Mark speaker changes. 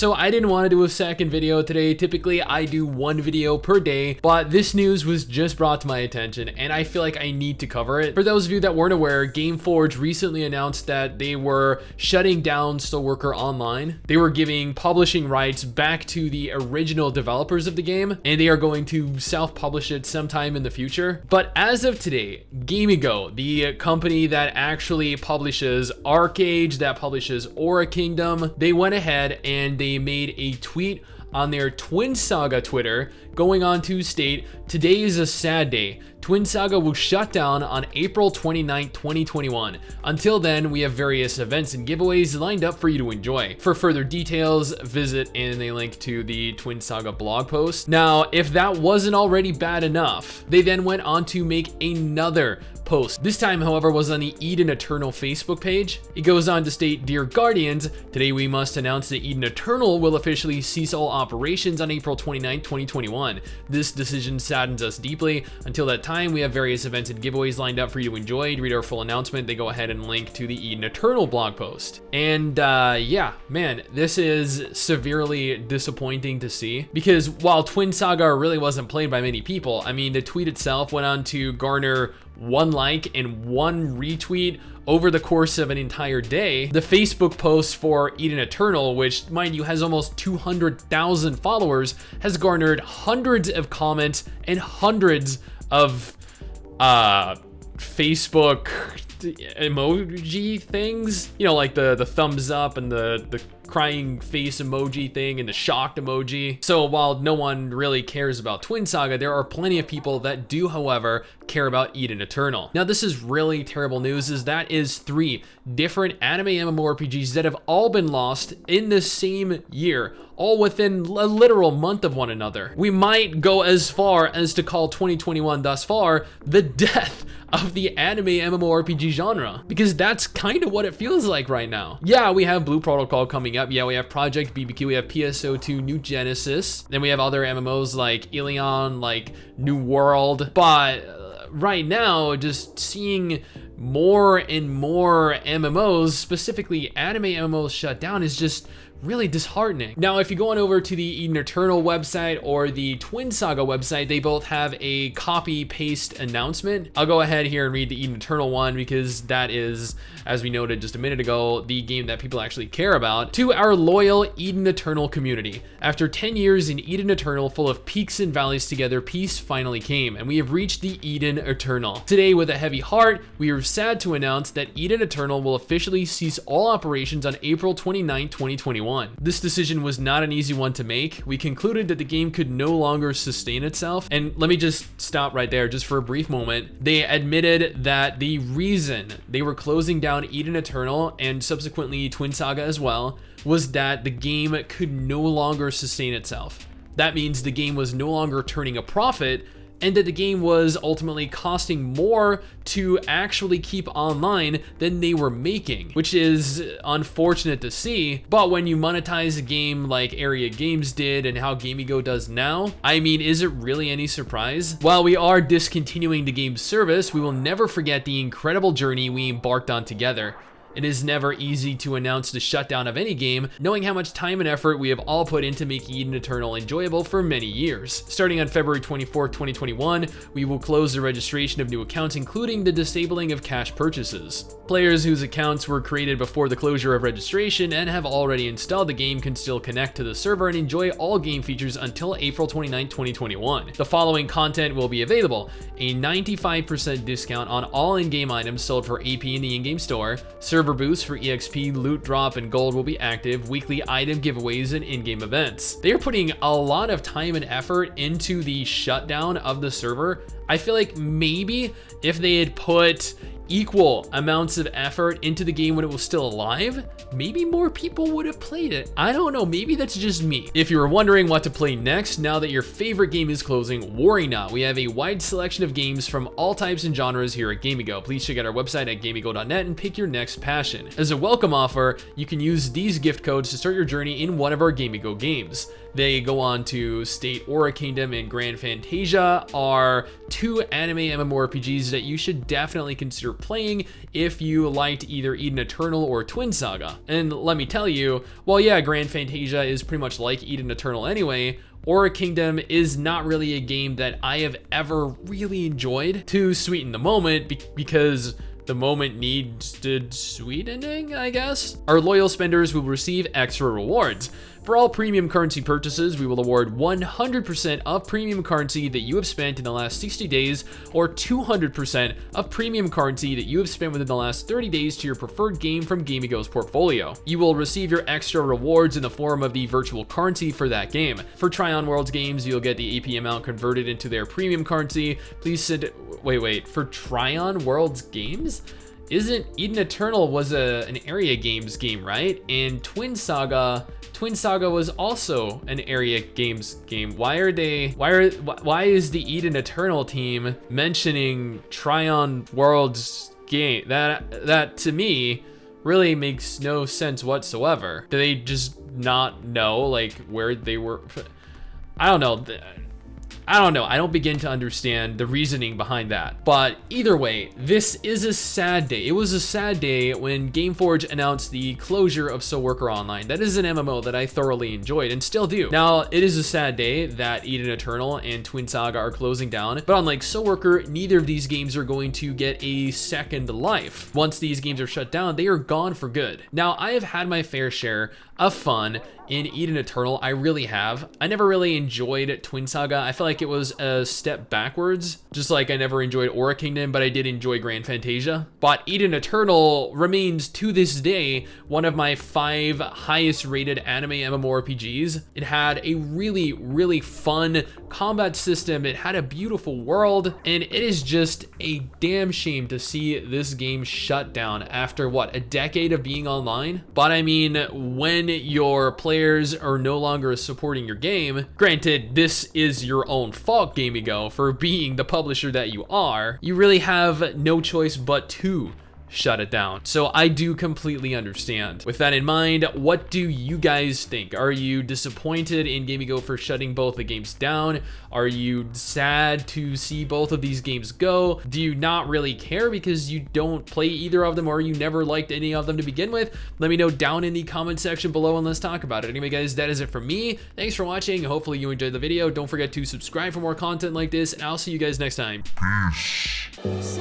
Speaker 1: So I didn't want to do a second video today. Typically I do one video per day, but this news was just brought to my attention and I feel like I need to cover it. For those of you that weren't aware, GameForge recently announced that they were shutting down Steelworker Online. They were giving publishing rights back to the original developers of the game, and they are going to self-publish it sometime in the future. But as of today, Gamigo, the company that actually publishes Arcade, that publishes Aura Kingdom, they went ahead and they made a tweet on their Twin Saga Twitter going on to state, "Today is a sad day. Twin Saga will shut down on April 29, 2021. Until then, we have various events and giveaways lined up for you to enjoy. For further details, visit," and they link to the Twin Saga blog post. Now, if that wasn't already bad enough, they then went on to make another post. This time, however, was on the Eden Eternal Facebook page. It goes on to state, "Dear Guardians, today we must announce that Eden Eternal will officially cease all operations on April 29, 2021. This decision saddens us deeply. Until that time, we have various events and giveaways lined up for you to enjoy. To read our full announcement, they go ahead and link to the Eden Eternal blog post." And yeah, man, this is severely disappointing to see, because while Twin Saga really wasn't played by many people, I mean, the tweet itself went on to garner 1 like and 1 retweet over the course of an entire day. The Facebook post for Eden Eternal, which mind you has almost 200,000 followers, has garnered hundreds of comments and hundreds of Facebook emoji things, you know, like the thumbs up and the crying face emoji thing and the shocked emoji. So while no one really cares about Twin Saga, there are plenty of people that do, however, care about Eden Eternal. Now, this is really terrible news, as that is 3 different anime MMORPGs that have all been lost in the same year, all within a literal month of one another. We might go as far as to call 2021 thus far the death of the anime MMORPG genre, because that's kind of what it feels like right now. Yeah, we have Blue Protocol coming up. Yeah, we have Project BBQ, we have PSO2 New Genesis, then we have other MMOs like Ilion, like New World, but right now, just seeing more and more MMOs, specifically anime MMOs, shut down is just really disheartening. Now, if you go on over to the Eden Eternal website or the Twin Saga website, they both have a copy paste announcement. I'll go ahead here and read the Eden Eternal one, because that is, as we noted just a minute ago, the game that people actually care about. "To our loyal Eden Eternal community, after 10 years in Eden Eternal, full of peaks and valleys together, peace finally came, and we have reached the Eden Eternal. Today, with a heavy heart, we are sad to announce that Eden Eternal will officially cease all operations on April 29, 2021. This decision was not an easy one to make. We concluded that the game could no longer sustain itself." And let me just stop right there just for a brief moment. They admitted that the reason they were closing down Eden Eternal, and subsequently Twin Saga as well, was that the game could no longer sustain itself. That means the game was no longer turning a profit, and that the game was ultimately costing more to actually keep online than they were making, which is unfortunate to see. But when you monetize a game like Area Games did and how Gamigo does now, I mean, is it really any surprise? While we are discontinuing the game's service, we will never forget the incredible journey we embarked on together. It is never easy to announce the shutdown of any game, knowing how much time and effort we have all put into making Eden Eternal enjoyable for many years. Starting on February 24, 2021, we will close the registration of new accounts, including the disabling of cash purchases. Players whose accounts were created before the closure of registration and have already installed the game can still connect to the server and enjoy all game features until April 29, 2021. The following content will be available: a 95% discount on all in-game items sold for AP in the in-game store, server boosts for EXP, loot drop, and gold will be active, weekly item giveaways, and in-game events. They are putting a lot of time and effort into the shutdown of the server. I feel like maybe if they had put equal amounts of effort into the game when it was still alive, maybe more people would have played it. I don't know, maybe that's just me. If you were wondering what to play next now that your favorite game is closing, worry not. We have a wide selection of games from all types and genres here at Gamigo. Please check out our website at gamigo.net and pick your next passion. As a welcome offer, you can use these gift codes to start your journey in one of our Gamigo games. they go on to state Aura Kingdom and Grand Fantasia are two anime MMORPGs that you should definitely consider playing if you liked either Eden Eternal or Twin Saga. And let me tell you, well, yeah, Grand Fantasia is pretty much like Eden Eternal anyway, Aura Kingdom is not really a game that I have ever really enjoyed. To sweeten the moment, because the moment needed sweetening, I guess. Our loyal spenders will receive extra rewards. For all premium currency purchases, we will award 100% of premium currency that you have spent in the last 60 days, or 200% of premium currency that you have spent within the last 30 days to your preferred game from Gamigo's portfolio. You will receive your extra rewards in the form of the virtual currency for that game. For Tryon Worlds games, you'll get the AP amount converted into their premium currency. Please send it. Wait, for Tryon Worlds games? Isn't Eden Eternal was an area games game, right? And Twin Saga was also an area games game. Why is the Eden Eternal team mentioning Tryon Worlds game? That to me really makes no sense whatsoever. Do they just not know like where they were? I don't know. I don't begin to understand the reasoning behind that. But either way, this is a sad day. It was a sad day when Gameforge announced the closure of Soul Worker Online. That is an MMO that I thoroughly enjoyed and still do. Now, it is a sad day that Eden Eternal and Twin Saga are closing down, but unlike Soul Worker, neither of these games are going to get a second life. Once these games are shut down, they are gone for good. Now, I have had my fair share of fun in Eden Eternal. I really have. I never really enjoyed Twin Saga. I feel like it was a step backwards, just like I never enjoyed Aura Kingdom, but I did enjoy Grand Fantasia. But Eden Eternal remains to this day one of my 5 highest rated anime MMORPGs. It had a really, really fun combat system. It had a beautiful world, and it is just a damn shame to see this game shut down after what, a decade of being online. But I mean, when your players are no longer supporting your game, granted, this is your own fault, Gamigo, for being the publisher that you are, you really have no choice but to shut it down. So I do completely understand. With that in mind, what do you guys think? Are you disappointed in Gamigo for shutting both the games down? Are you sad to see both of these games go? Do you not really care because you don't play either of them, or you never liked any of them to begin with? Let me know down in the comment section below and let's talk about it. Anyway, guys, that is it from me. Thanks for watching. Hopefully you enjoyed the video. Don't forget to subscribe for more content like this, and I'll see you guys next time.
Speaker 2: Peace.